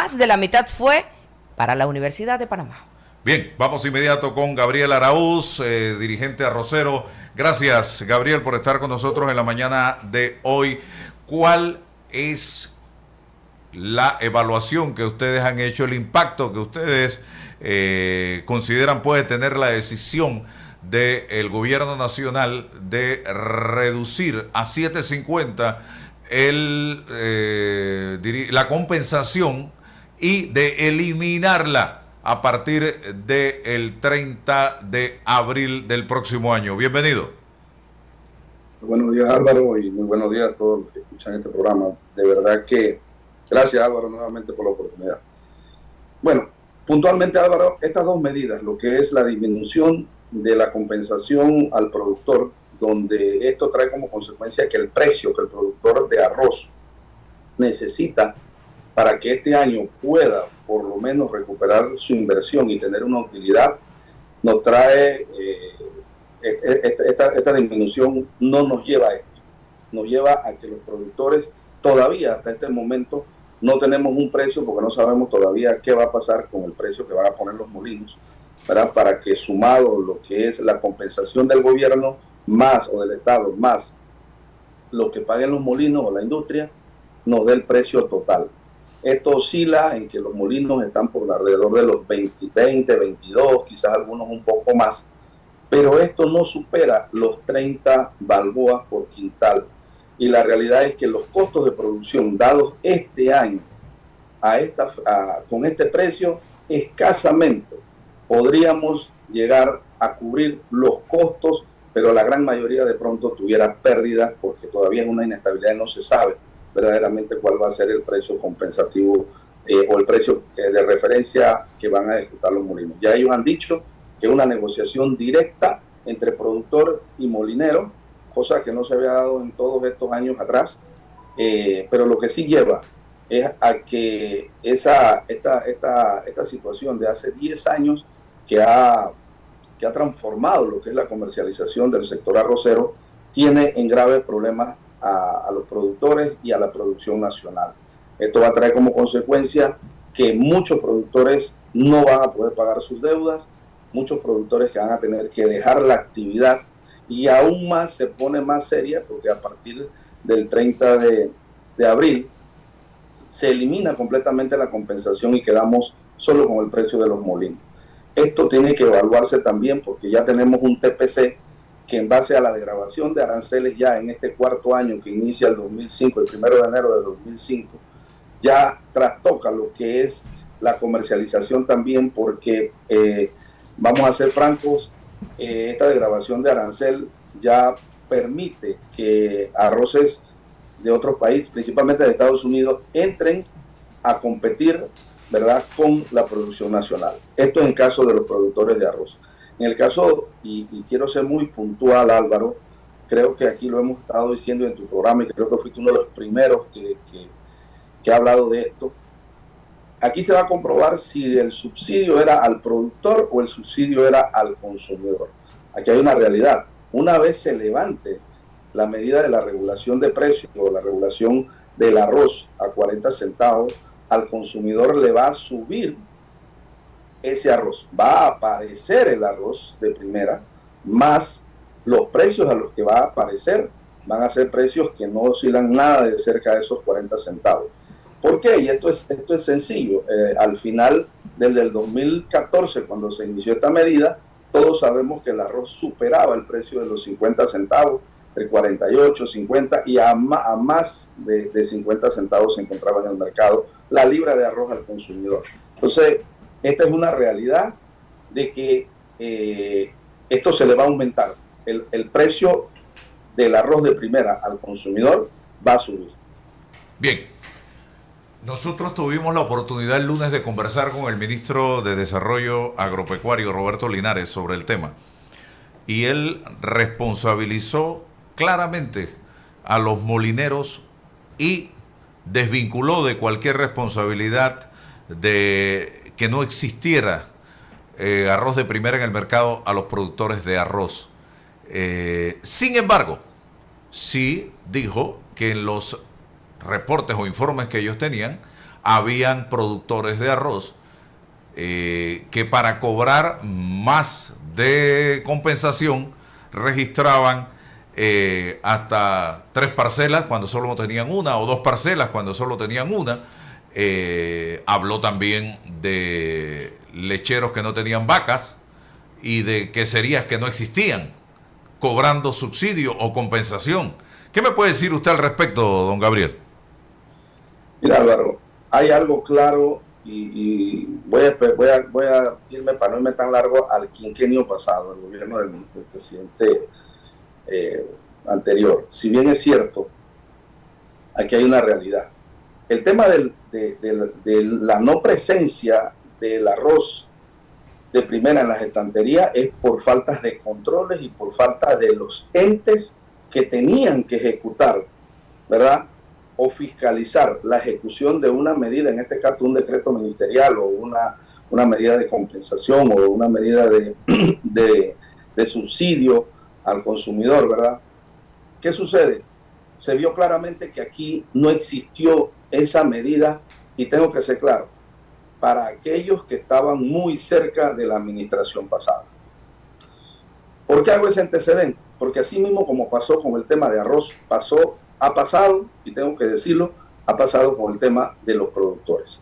más de la mitad fue para la Universidad de Panamá. Bien, vamos inmediato con Gabriel Araúz, dirigente arrocero. Gracias, Gabriel, por estar con nosotros en la mañana de hoy. ¿Cuál es la evaluación que ustedes han hecho, el impacto que ustedes consideran puede tener la decisión del gobierno nacional de reducir a 7.50 la compensación y de eliminarla a partir del 30 de abril del próximo año? Bienvenido. Buenos días, Álvaro, y muy buenos días a todos los que escuchan este programa. De verdad que gracias, Álvaro, nuevamente por la oportunidad. Bueno, puntualmente, Álvaro, estas dos medidas, lo que es la disminución de la compensación al productor, donde esto trae como consecuencia que el precio que el productor de arroz necesita para que este año pueda por lo menos recuperar su inversión y tener una utilidad, nos trae esta disminución, no nos lleva a esto, nos lleva a que los productores todavía hasta este momento no tenemos un precio porque no sabemos todavía qué va a pasar con el precio que van a poner los molinos, ¿verdad? Para que sumado lo que es la compensación del gobierno más o del Estado más lo que paguen los molinos o la industria nos dé el precio total. Esto oscila en que los molinos están por alrededor de los 20, 22, quizás algunos un poco más, pero esto no supera los 30 balboas por quintal. Y la realidad es que los costos de producción dados este año con este precio, escasamente podríamos llegar a cubrir los costos, pero la gran mayoría de pronto tuviera pérdidas porque todavía es una inestabilidad y no se sabe verdaderamente cuál va a ser el precio compensativo o el precio de referencia que van a ejecutar los molinos. Ya ellos han dicho que es una negociación directa entre productor y molinero, cosa que no se había dado en todos estos años atrás, pero lo que sí lleva es a que esta situación de hace 10 años que ha transformado lo que es la comercialización del sector arrocero, tiene en graves problemas a los productores y a la producción nacional. Esto va a traer como consecuencia que muchos productores no van a poder pagar sus deudas, muchos productores que van a tener que dejar la actividad y aún más se pone más seria porque a partir del 30 de abril se elimina completamente la compensación y quedamos solo con el precio de los molinos. Esto tiene que evaluarse también porque ya tenemos un TPC que en base a la degradación de aranceles ya en este cuarto año que inicia el 2005, el 1 de enero de 2005, ya trastoca lo que es la comercialización también porque, vamos a ser francos, esta degradación de arancel ya permite que arroces de otros países, principalmente de Estados Unidos, entren a competir, ¿verdad?, con la producción nacional. Esto es en caso de los productores de arroz. En el caso, y quiero ser muy puntual, Álvaro, creo que aquí lo hemos estado diciendo en tu programa y creo que fuiste uno de los primeros que ha hablado de esto. Aquí se va a comprobar si el subsidio era al productor o el subsidio era al consumidor. Aquí hay una realidad. Una vez se levante la medida de la regulación de precios o la regulación del arroz a 40 centavos, al consumidor le va a subir ese arroz. Va a aparecer el arroz de primera, más los precios a los que va a aparecer van a ser precios que no oscilan nada de cerca de esos 40 centavos. ¿Por qué? Y esto es sencillo. Al final del 2014, cuando se inició esta medida, todos sabemos que el arroz superaba el precio de los 50 centavos, de 48, 50 y a más de 50 centavos se encontraba en el mercado la libra de arroz al consumidor. Entonces, esta es una realidad de que esto se le va a aumentar. El precio del arroz de primera al consumidor va a subir. Bien, nosotros tuvimos la oportunidad el lunes de conversar con el ministro de Desarrollo Agropecuario, Roberto Linares, sobre el tema. Y él responsabilizó claramente a los molineros y desvinculó de cualquier responsabilidad de que no existiera arroz de primera en el mercado a los productores de arroz. Sin embargo, sí dijo que en los reportes o informes que ellos tenían, habían productores de arroz que para cobrar más de compensación registraban hasta 3 parcelas cuando solo tenían una, o 2 parcelas cuando solo tenían una. Habló también de lecheros que no tenían vacas y de queserías que no existían, cobrando subsidio o compensación. ¿Qué me puede decir usted al respecto, don Gabriel? Mira, Álvaro, hay algo claro y voy a irme para no irme tan largo al quinquenio pasado, el gobierno del presidente anterior. Si bien es cierto, aquí hay una realidad. El tema de la no presencia del arroz de primera en las estanterías es por faltas de controles y por falta de los entes que tenían que ejecutar, ¿verdad? O fiscalizar la ejecución de una medida, en este caso un decreto ministerial o una medida de compensación o una medida de subsidio al consumidor, ¿verdad? ¿Qué sucede? Se vio claramente que aquí no existió esa medida, y tengo que ser claro, para aquellos que estaban muy cerca de la administración pasada. ¿Por qué hago ese antecedente? Porque así mismo como pasó con el tema de arroz, ha pasado, y tengo que decirlo, ha pasado con el tema de los productores.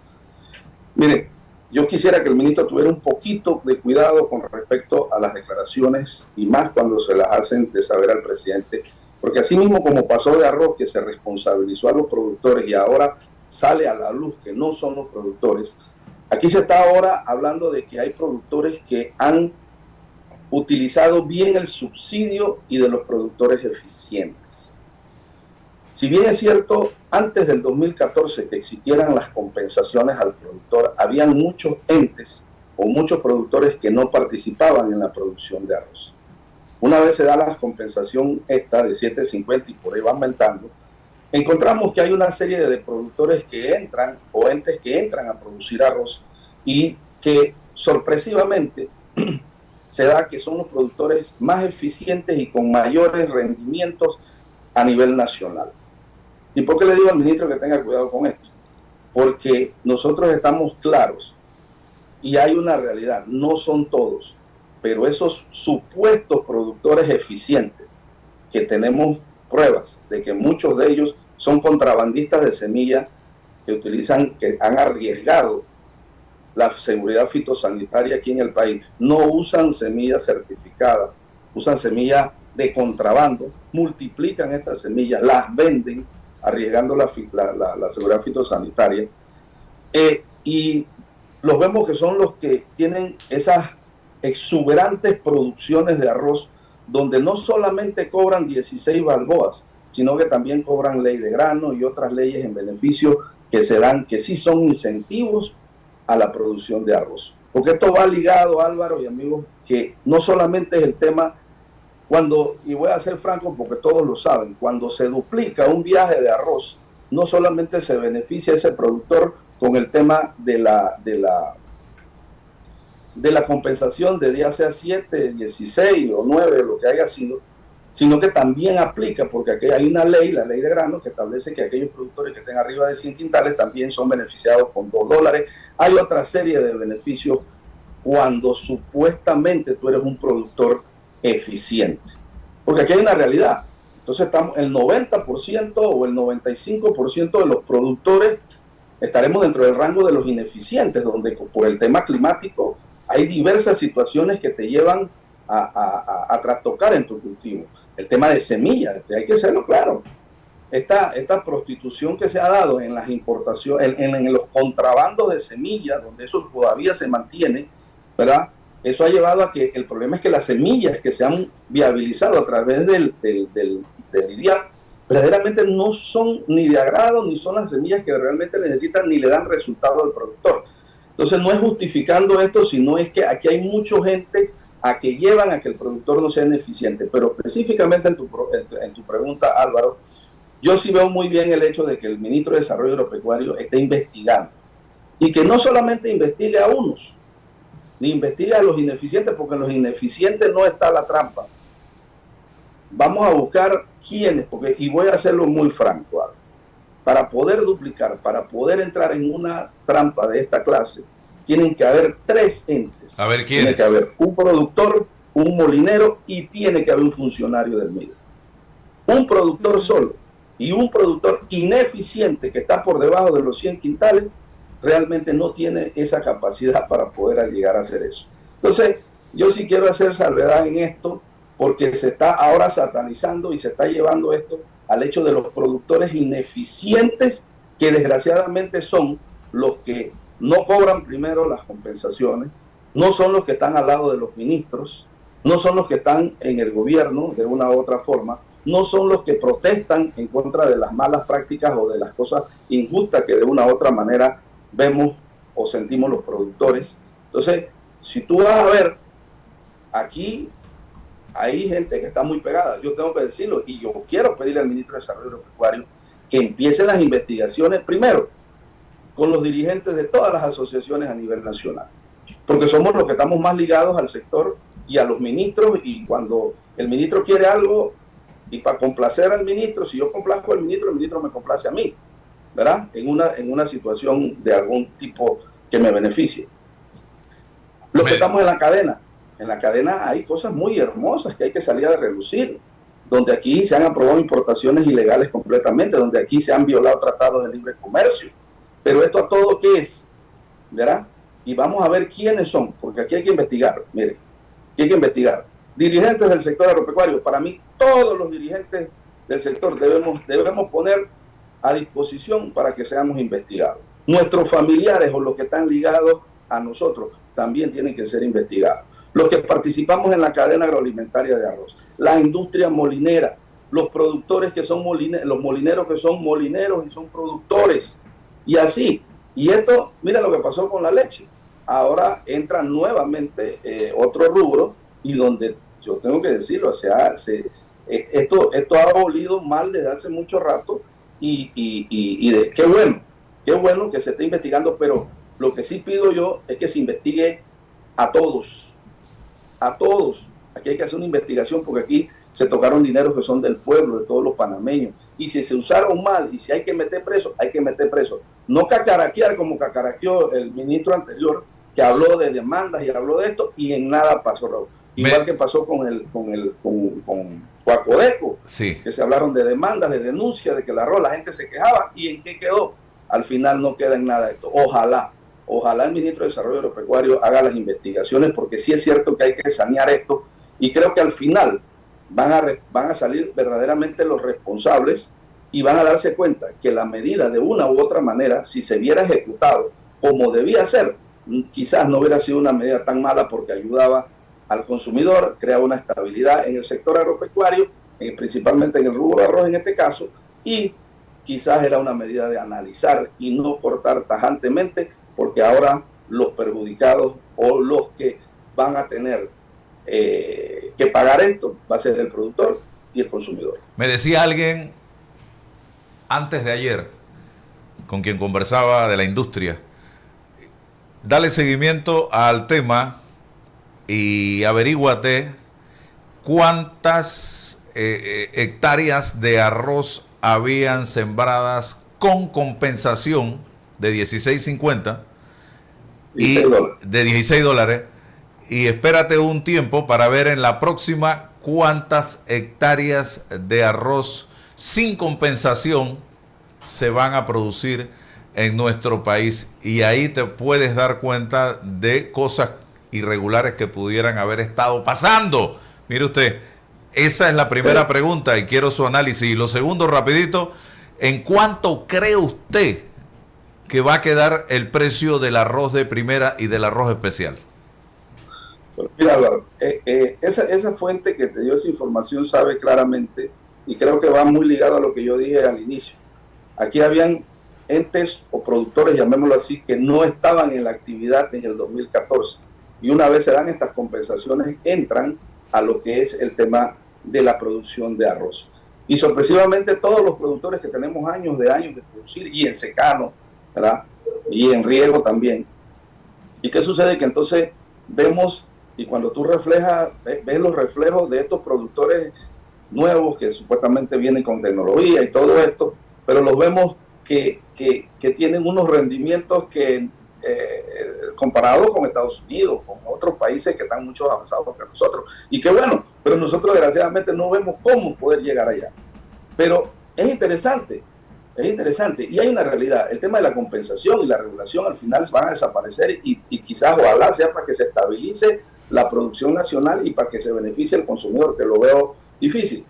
Miren, yo quisiera que el ministro tuviera un poquito de cuidado con respecto a las declaraciones, y más cuando se las hacen de saber al presidente, porque así mismo como pasó de arroz, que se responsabilizó a los productores y ahora sale a la luz que no son los productores, aquí se está ahora hablando de que hay productores que han utilizado bien el subsidio y de los productores eficientes. Si bien es cierto, antes del 2014 que existieran las compensaciones al productor, habían muchos entes o muchos productores que no participaban en la producción de arroz. Una vez se da la compensación esta de 7.50 y por ahí va aumentando, encontramos que hay una serie de productores que entran o entes que entran a producir arroz y que sorpresivamente se da que son los productores más eficientes y con mayores rendimientos a nivel nacional. ¿Y por qué le digo al ministro que tenga cuidado con esto? Porque nosotros estamos claros y hay una realidad, no son todos, pero esos supuestos productores eficientes, que tenemos pruebas de que muchos de ellos son contrabandistas de semilla que han arriesgado la seguridad fitosanitaria aquí en el país, no usan semillas certificadas, usan semillas de contrabando, multiplican estas semillas, las venden, arriesgando la seguridad fitosanitaria, y los vemos que son los que tienen esas exuberantes producciones de arroz, donde no solamente cobran 16 balboas, sino que también cobran ley de grano y otras leyes en beneficio que se dan, que sí son incentivos a la producción de arroz. Porque esto va ligado, Álvaro y amigos, que no solamente es el tema y voy a ser franco porque todos lo saben, cuando se duplica un viaje de arroz, no solamente se beneficia ese productor con el tema de la compensación de ya sea 7, 16 o 9, lo que haya sido, sino que también aplica, porque aquí hay una ley, la ley de grano, que establece que aquellos productores que estén arriba de 100 quintales también son beneficiados con $2. Hay otra serie de beneficios cuando supuestamente tú eres un productor eficiente. Porque aquí hay una realidad. Entonces el 90% o el 95% de los productores estaremos dentro del rango de los ineficientes, donde por el tema climático hay diversas situaciones que te llevan a trastocar en tu cultivo. El tema de semillas, que hay que hacerlo claro. Esta prostitución que se ha dado en las importaciones, en los contrabandos de semillas, donde eso todavía se mantiene, ¿verdad? Eso ha llevado a que el problema es que las semillas que se han viabilizado a través del IDIAP verdaderamente no son ni de agrado, ni son las semillas que realmente necesitan, ni le dan resultado al productor. Entonces no es justificando esto, sino es que aquí hay muchos entes a que llevan a que el productor no sea ineficiente. Pero específicamente en tu pregunta, Álvaro, yo sí veo muy bien el hecho de que el ministro de Desarrollo Agropecuario esté investigando. Y que no solamente investigue a unos, ni investigue a los ineficientes, porque en los ineficientes no está la trampa. Vamos a buscar quiénes, y voy a hacerlo muy franco, Álvaro. para poder duplicar, para poder entrar en una trampa de esta clase, tienen que haber 3 entes. A ver, ¿quiénes? Tiene que haber un productor, un molinero y tiene que haber un funcionario del MIDA. Un productor solo y un productor ineficiente que está por debajo de los 100 quintales, realmente no tiene esa capacidad para poder llegar a hacer eso. Entonces, yo sí quiero hacer salvedad en esto, porque se está ahora satanizando y se está llevando esto al hecho de los productores ineficientes, que desgraciadamente son los que no cobran primero las compensaciones, no son los que están al lado de los ministros, no son los que están en el gobierno de una u otra forma, no son los que protestan en contra de las malas prácticas o de las cosas injustas que de una u otra manera vemos o sentimos los productores. Entonces, si tú vas a ver, aquí hay gente que está muy pegada, yo tengo que decirlo, y yo quiero pedirle al ministro de Desarrollo Agropecuario que empiecen las investigaciones primero con los dirigentes de todas las asociaciones a nivel nacional, porque somos los que estamos más ligados al sector y a los ministros, y cuando el ministro quiere algo, y para complacer al ministro, si yo complazco al ministro, el ministro me complace a mí, ¿verdad? En una situación de algún tipo que me beneficie. Los que estamos en la cadena hay cosas muy hermosas que hay que salir a relucir, donde aquí se han aprobado importaciones ilegales completamente, donde aquí se han violado tratados de libre comercio. Pero esto a todo, ¿qué es? ¿Verdad? Y vamos a ver quiénes son, porque aquí hay que investigar, mire, aquí hay que investigar. Dirigentes del sector agropecuario, para mí todos los dirigentes del sector debemos poner a disposición para que seamos investigados. Nuestros familiares o los que están ligados a nosotros también tienen que ser investigados. Los que participamos en la cadena agroalimentaria de arroz, la industria molinera, los productores que son los molineros que son molineros y son productores, y así. Y esto, mira lo que pasó con la leche. Ahora entra nuevamente otro rubro, y donde yo tengo que decirlo, o sea, esto ha olido mal desde hace mucho rato, y qué bueno que se esté investigando, pero lo que sí pido yo es que se investigue a todos. Aquí hay que hacer una investigación, porque aquí se tocaron dineros que son del pueblo, de todos los panameños, y si se usaron mal, y si hay que meter preso, hay que meter preso. No cacaraquear como cacaraqueó el ministro anterior, que habló de demandas y habló de esto, y en nada pasó, Raúl. Igual que pasó con Coacodeco, sí, que se hablaron de demandas, de denuncias, de que la gente se quejaba, y ¿en qué quedó? Al final no queda en nada de esto. Ojalá el ministro de Desarrollo Agropecuario haga las investigaciones, porque sí es cierto que hay que sanear esto, y creo que al final van a salir verdaderamente los responsables, y van a darse cuenta que la medida, de una u otra manera, si se hubiera ejecutado como debía ser, quizás no hubiera sido una medida tan mala, porque ayudaba al consumidor, creaba una estabilidad en el sector agropecuario, principalmente en el rubro arroz en este caso, y quizás era una medida de analizar y no cortar tajantemente, porque ahora los perjudicados o los que van a tener que pagar esto va a ser el productor y el consumidor. Me decía alguien antes de ayer, con quien conversaba de la industria, dale seguimiento al tema y averíguate cuántas hectáreas de arroz habían sembradas con compensación de $16.50 y de $16, y espérate un tiempo para ver en la próxima cuántas hectáreas de arroz sin compensación se van a producir en nuestro país, y ahí te puedes dar cuenta de cosas irregulares que pudieran haber estado pasando. Mire usted, esa es la primera pregunta y quiero su análisis. Y lo segundo, rapidito, ¿en cuánto cree usted que va a quedar el precio del arroz de primera y del arroz especial? Bueno, mira, Álvaro, esa fuente que te dio esa información sabe claramente, y creo que va muy ligado a lo que yo dije al inicio. Aquí habían entes o productores, llamémoslo así, que no estaban en la actividad en el 2014. Y una vez se dan estas compensaciones, entran a lo que es el tema de la producción de arroz. Y sorpresivamente todos los productores que tenemos años de producir, y en secano, ¿verdad?, y en riego también. ¿Y qué sucede? Que entonces vemos, y cuando tú ves los reflejos de estos productores nuevos que supuestamente vienen con tecnología y todo esto, pero los vemos que tienen unos rendimientos que, comparados con Estados Unidos, con otros países que están mucho avanzados que nosotros. Y que bueno, pero nosotros desgraciadamente no vemos cómo poder llegar allá. Pero es interesante. Y hay una realidad. El tema de la compensación y la regulación al final van a desaparecer y quizás ojalá sea para que se estabilice la producción nacional y para que se beneficie el consumidor, que lo veo difícil.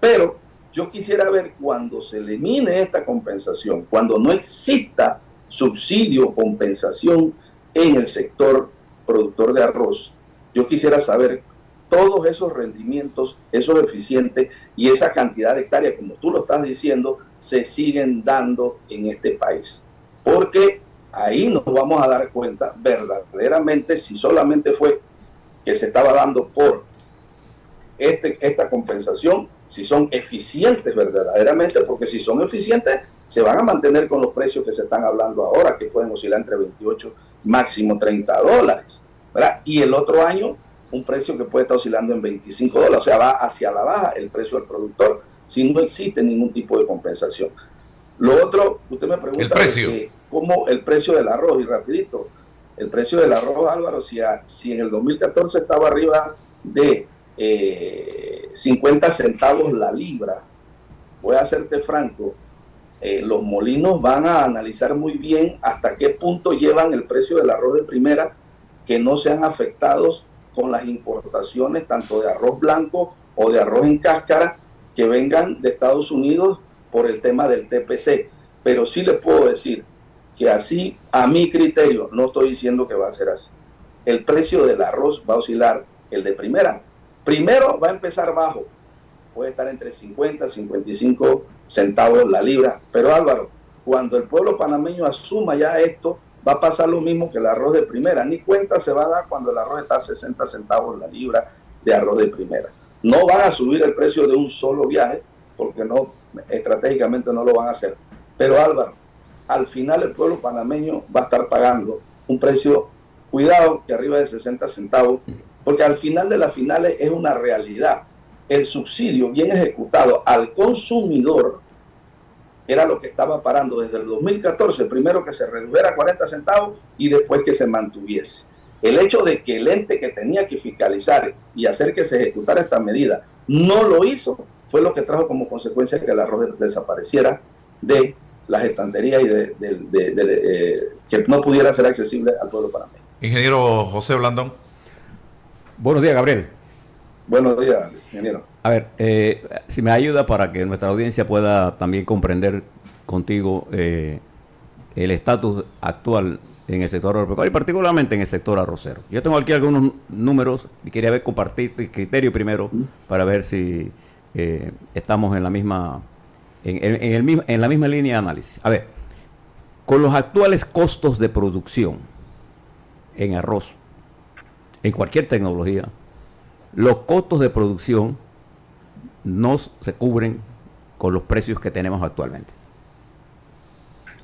Pero yo quisiera ver cuando se elimine esta compensación, cuando no exista subsidio o compensación en el sector productor de arroz, yo quisiera saber todos esos rendimientos, esos eficientes y esa cantidad de hectáreas, como tú lo estás diciendo, se siguen dando en este país. Porque ahí nos vamos a dar cuenta verdaderamente si solamente fue que se estaba dando por esta compensación, si son eficientes verdaderamente, porque si son eficientes se van a mantener con los precios que se están hablando ahora, que pueden oscilar entre 28 máximo $30, ¿verdad? Y el otro año un precio que puede estar oscilando en $25, o sea, va hacia la baja el precio del productor si no existe ningún tipo de compensación. Lo otro, usted me pregunta el precio. ¿Cómo el precio del arroz? Y rapidito, el precio del arroz, Álvaro, si en el 2014 estaba arriba de 50 centavos la libra, voy a hacerte franco, los molinos van a analizar muy bien hasta qué punto llevan el precio del arroz de primera, que no sean afectados con las importaciones tanto de arroz blanco o de arroz en cáscara que vengan de Estados Unidos por el tema del TPC. Pero sí les puedo decir que así, a mi criterio, no estoy diciendo que va a ser así. El precio del arroz va a oscilar, el de primera. Primero va a empezar bajo, puede estar entre 50 y 55 centavos la libra. Pero Álvaro, cuando el pueblo panameño asuma ya esto, va a pasar lo mismo que el arroz de primera. Ni cuenta se va a dar cuando el arroz está a 60 centavos la libra de arroz de primera. No van a subir el precio de un solo viaje, porque no, estratégicamente no lo van a hacer. Pero Álvaro, al final el pueblo panameño va a estar pagando un precio, cuidado, que arriba de 60 centavos, porque al final de las finales es una realidad. El subsidio bien ejecutado al consumidor era lo que estaba parando desde el 2014, primero que se redujera a 40 centavos y después que se mantuviese. El hecho de que el ente que tenía que fiscalizar y hacer que se ejecutara esta medida no lo hizo, fue lo que trajo como consecuencia que el arroz desapareciera de las estanterías y que no pudiera ser accesible al pueblo panameño. Ingeniero José Blandón. Buenos días, Gabriel. Buenos días, ingeniero. A ver, si me ayuda para que nuestra audiencia pueda también comprender contigo el estatus actual en el sector agropecuario y particularmente en el sector arrocero. Yo tengo aquí algunos números y quería ver compartir tu criterio primero para ver si estamos en la misma en la misma línea de análisis. A ver, con los actuales costos de producción en arroz, en cualquier tecnología, los costos de producción no se cubren con los precios que tenemos actualmente.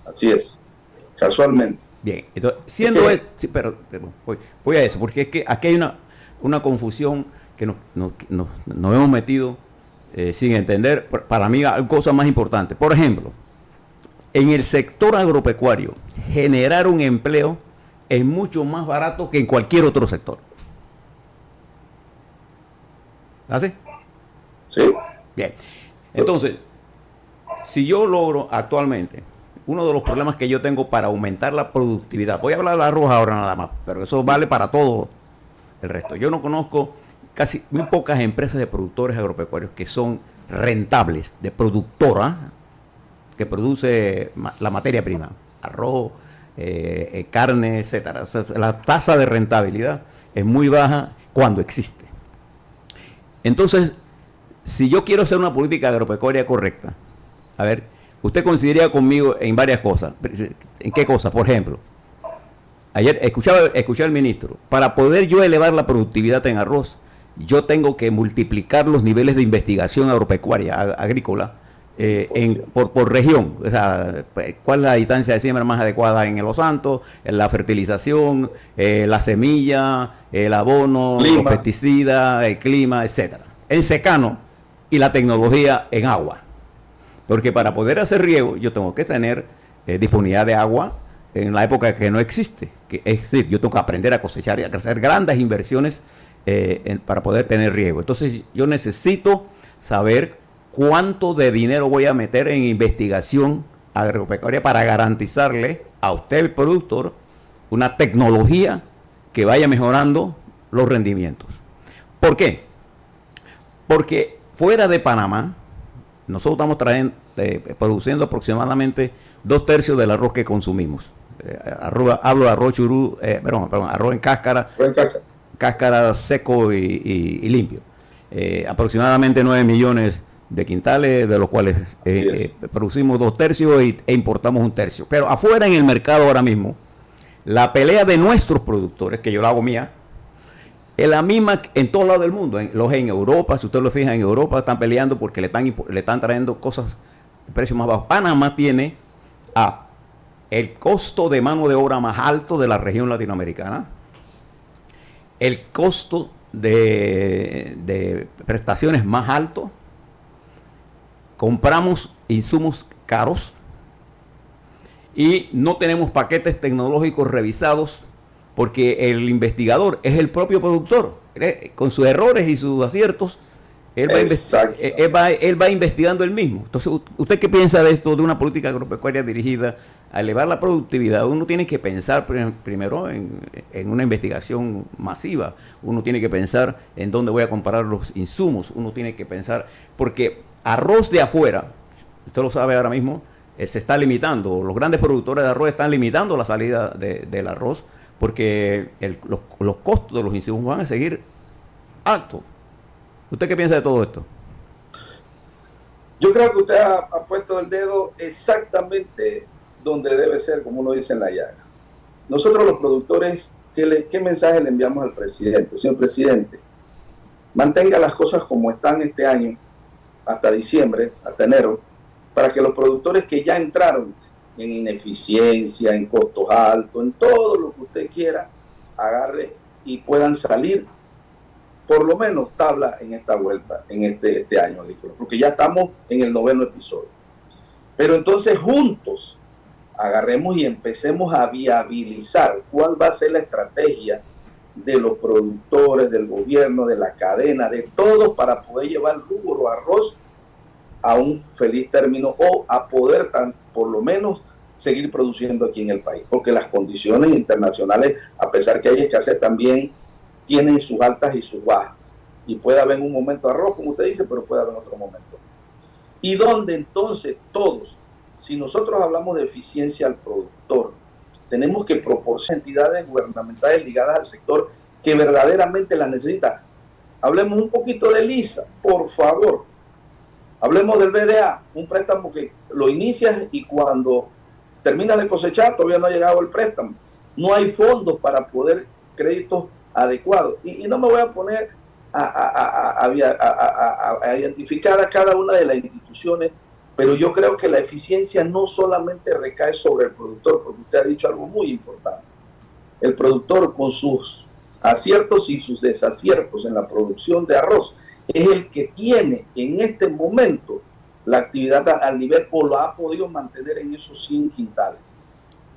Así es, casualmente. Bien, entonces, siendo sí, pero voy a eso, porque es que aquí hay una confusión que nos hemos metido sin entender. Para mí hay cosas más importantes. Por ejemplo, en el sector agropecuario, generar un empleo es mucho más barato que en cualquier otro sector. ¿Así? Sí. Bien. Entonces, si yo logro actualmente, uno de los problemas que yo tengo para aumentar la productividad, voy a hablar de arroz ahora nada más, pero eso vale para todo el resto. Yo no conozco casi muy pocas empresas de productores agropecuarios que son rentables, de productora, que produce la materia prima, arroz, carne, etcétera. O sea, la tasa de rentabilidad es muy baja cuando existe. Entonces, si yo quiero hacer una política agropecuaria correcta, a ver, usted coincidiría conmigo en varias cosas. ¿En qué cosas? Por ejemplo, ayer escuché al ministro, para poder yo elevar la productividad en arroz, yo tengo que multiplicar los niveles de investigación agropecuaria, agrícola, por región. O sea, cuál es la distancia de siembra más adecuada en Los Santos, la fertilización, la semilla, el abono, los pesticidas, el clima, etcétera. En secano y la tecnología en agua. Porque para poder hacer riego, yo tengo que tener disponibilidad de agua en la época que no existe. Es decir, yo tengo que aprender a cosechar y a hacer grandes inversiones para poder tener riego. Entonces, yo necesito saber cuánto de dinero voy a meter en investigación agropecuaria para garantizarle a usted, el productor, una tecnología que vaya mejorando los rendimientos. ¿Por qué? Porque fuera de Panamá, nosotros estamos produciendo aproximadamente 2/3 del arroz que consumimos. Hablo de arroz churú, arroz en cáscara, cáscara seco y limpio. Aproximadamente 9 millones de quintales, de los cuales producimos 2/3 e importamos 1/3. Pero afuera en el mercado ahora mismo, la pelea de nuestros productores, que yo la hago mía, es la misma en todos lados del mundo. En Europa, si usted lo fija, en Europa están peleando porque le están trayendo cosas de precio más bajo. Panamá tiene el costo de mano de obra más alto de la región latinoamericana, el costo de prestaciones más alto, compramos insumos caros y no tenemos paquetes tecnológicos revisados, porque el investigador es el propio productor, con sus errores y sus aciertos, él va investigando él mismo. Entonces, ¿usted qué piensa de esto, de una política agropecuaria dirigida a elevar la productividad? Uno tiene que pensar primero en una investigación masiva, uno tiene que pensar en dónde voy a comprar los insumos, uno tiene que pensar, porque arroz de afuera, usted lo sabe ahora mismo, se está limitando, los grandes productores de arroz están limitando la salida del arroz, porque los costos de los insumos van a seguir altos. ¿Usted qué piensa de todo esto? Yo creo que usted ha puesto el dedo exactamente donde debe ser, como uno dice en la llaga. Nosotros los productores, ¿qué mensaje le enviamos al presidente? Señor presidente, mantenga las cosas como están este año, hasta diciembre, hasta enero, para que los productores que ya entraron en ineficiencia, en costos altos, en todo lo que usted quiera, agarre y puedan salir por lo menos tabla en esta vuelta, en este año agrícola, porque ya estamos en el 9º episodio. Pero entonces juntos agarremos y empecemos a viabilizar cuál va a ser la estrategia de los productores, del gobierno, de la cadena, de todos, para poder llevar rubro arroz a un feliz término o a poder por lo menos seguir produciendo aquí en el país, porque las condiciones internacionales, a pesar que hay escasez, también tienen sus altas y sus bajas, y puede haber un momento arroz, como usted dice, pero puede haber otro momento. Y donde entonces todos, si nosotros hablamos de eficiencia al productor, tenemos que proporcionar entidades gubernamentales ligadas al sector que verdaderamente las necesita. Hablemos un poquito de LISA, por favor. Hablemos del BDA, un préstamo que lo inicias y cuando terminas de cosechar todavía no ha llegado el préstamo. No hay fondos para poder créditos adecuados. Y no me voy a poner a identificar a cada una de las instituciones, pero yo creo que la eficiencia no solamente recae sobre el productor, porque usted ha dicho algo muy importante. El productor, con sus aciertos y sus desaciertos en la producción de arroz, es el que tiene en este momento la actividad al nivel o lo ha podido mantener en esos 100 quintales.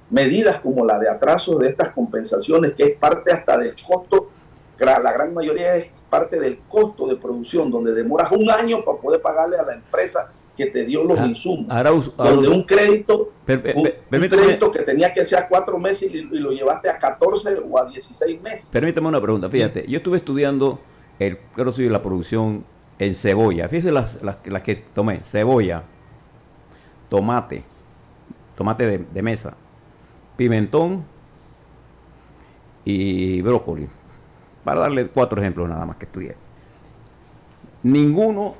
Medidas como la de atraso de estas compensaciones, que es parte hasta del costo, la gran mayoría es parte del costo de producción, donde demoras un año para poder pagarle a la empresa que te dio los insumos. Donde un crédito, un crédito que tenía que ser a 4 meses y lo llevaste a 14 o a 16 meses. Permítame una pregunta, fíjate, yo estuve estudiando la producción en cebolla. Fíjese las que tomé: cebolla, tomate de mesa, pimentón y brócoli, para darle 4 ejemplos nada más que estudié. Ninguno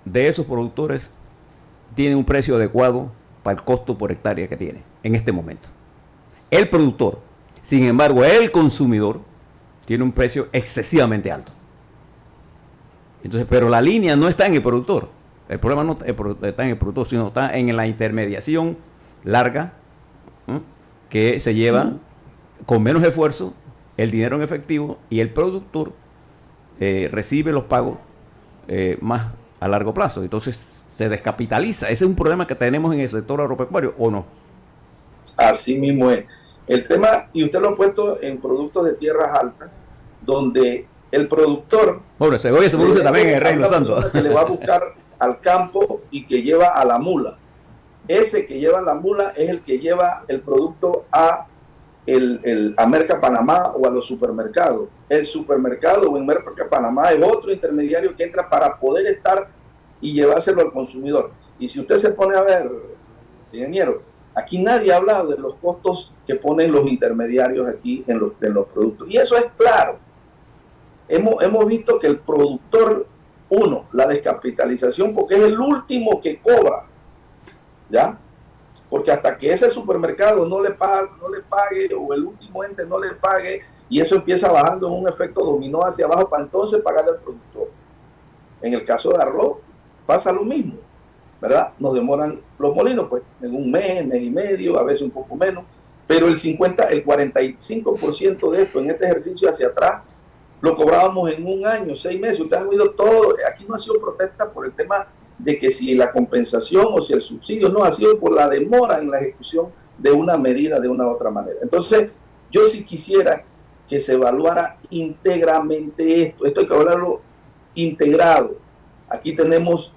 de esos productores tiene un precio adecuado para el costo por hectárea que tiene en este momento. El productor, sin embargo, el consumidor tiene un precio excesivamente alto. Entonces, pero la línea no está en el productor. El problema no está en el productor, sino está en la intermediación larga, que se lleva con menos esfuerzo el dinero en efectivo, y el productor recibe los pagos más a largo plazo. Entonces se descapitaliza. Ese es un problema que tenemos en el sector agropecuario, ¿o no? Así mismo es. El tema, y usted lo ha puesto en productos de tierras altas, donde el productor... Bueno, Segovia se produce también en el Reino Santo. Que le va a buscar al campo y que lleva a la mula. Ese que lleva la mula es el que lleva el producto a Merca Panamá o a los supermercados. El supermercado o en Merca Panamá es otro intermediario que entra para poder estar y llevárselo al consumidor. Y si usted se pone a ver, ingeniero, aquí nadie ha hablado de los costos que ponen los intermediarios aquí en los productos. Y eso es claro. Hemos visto que el productor, la descapitalización, porque es el último que cobra, ¿ya? Porque hasta que ese supermercado no le pague o el último ente no le pague, y eso empieza bajando en un efecto dominó hacia abajo para entonces pagarle al productor. En el caso de arroz pasa lo mismo, ¿verdad? Nos demoran los molinos, pues, en un mes y medio, a veces un poco menos, pero el 45% de esto en este ejercicio hacia atrás lo cobrábamos en un año, 6 meses. Ustedes han oído todo. Aquí no ha sido protesta por el tema de que si la compensación o si el subsidio, no, ha sido por la demora en la ejecución de una medida de una u otra manera. Entonces, yo sí quisiera que se evaluara íntegramente esto. Esto hay que hablarlo integrado. Aquí tenemos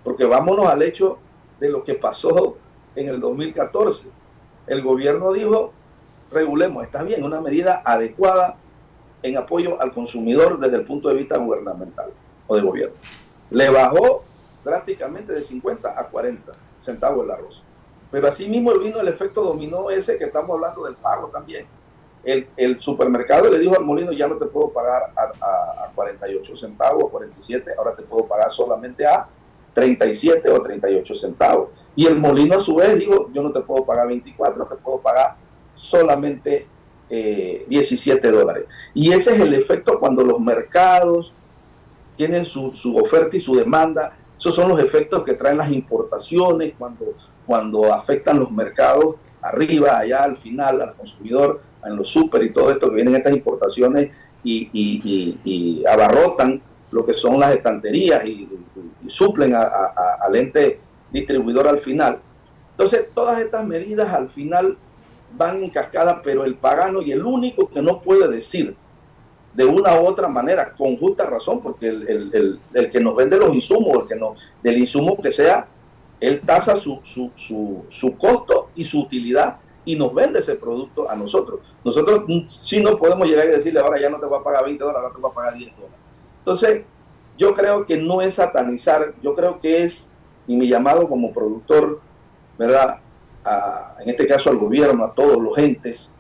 porque vámonos al hecho de lo que pasó en el 2014. El gobierno dijo, regulemos, está bien, una medida adecuada en apoyo al consumidor desde el punto de vista gubernamental o de gobierno. Le bajó drásticamente de 50 a 40 centavos el arroz. Pero así mismo vino el efecto dominó ese que estamos hablando del pago también. El supermercado le dijo al molino, ya no te puedo pagar a 48 centavos o 47, ahora te puedo pagar solamente a 37 o 38 centavos. Y el molino a su vez dijo, yo no te puedo pagar 24, te puedo pagar solamente $17. Y ese es el efecto cuando los mercados tienen su oferta y su demanda. Esos son los efectos que traen las importaciones cuando afectan los mercados arriba, allá al final, al consumidor, en los súper y todo esto, que vienen estas importaciones y abarrotan lo que son las estanterías y suplen al ente distribuidor al final. Entonces, todas estas medidas al final van en cascada, pero el pagano y el único que no puede decir de una u otra manera, con justa razón, porque el que nos vende los insumos, del insumo que sea, él tasa su costo y su utilidad y nos vende ese producto a nosotros. Nosotros sí no podemos llegar y decirle, ahora ya no te voy a pagar $20, ahora te voy a pagar $10. Entonces, yo creo que no es satanizar, yo creo que es, y mi llamado como productor, ¿verdad?, en este caso al gobierno, a todos los entes,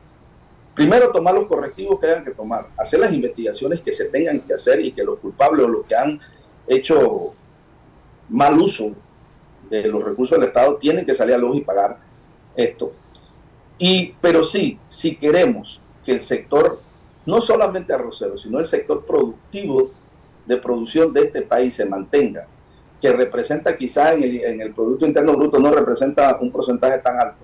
primero tomar los correctivos que hayan que tomar, hacer las investigaciones que se tengan que hacer y que los culpables o los que han hecho mal uso de los recursos del Estado tienen que salir a luz y pagar esto. Pero sí, si queremos que el sector, no solamente arrocero, sino el sector productivo de producción de este país se mantenga, que representa quizás en el Producto Interno Bruto no representa un porcentaje tan alto,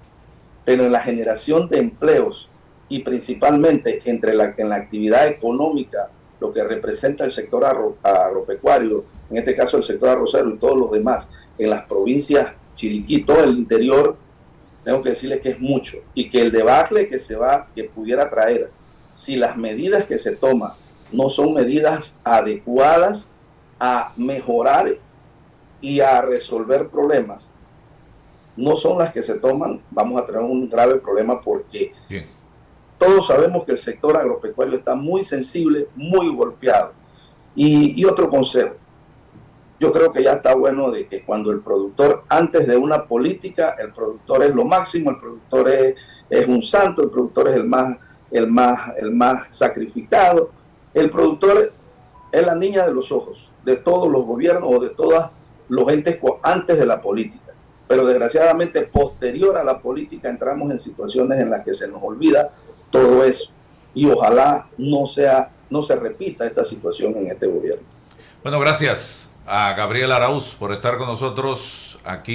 pero en la generación de empleos y principalmente en la actividad económica, lo que representa el sector agropecuario, en este caso el sector arrocero y todos los demás, en las provincias Chiriquí, todo el interior, tengo que decirles que es mucho, y que el debacle que pudiera traer, si las medidas que se toman no son medidas adecuadas a mejorar y a resolver problemas, no son las que se toman, vamos a tener un grave problema porque todos sabemos que el sector agropecuario está muy sensible, muy golpeado. Y otro consejo, yo creo que ya está bueno de que cuando el productor, antes de una política, el productor es lo máximo, el productor es un santo, el productor es el más sacrificado, el productor es la niña de los ojos de todos los gobiernos o de todos los entes antes de la política. Pero desgraciadamente posterior a la política entramos en situaciones en las que se nos olvida todo eso. Y ojalá no se repita esta situación en este gobierno. Bueno, gracias a Gabriel Arauz por estar con nosotros aquí.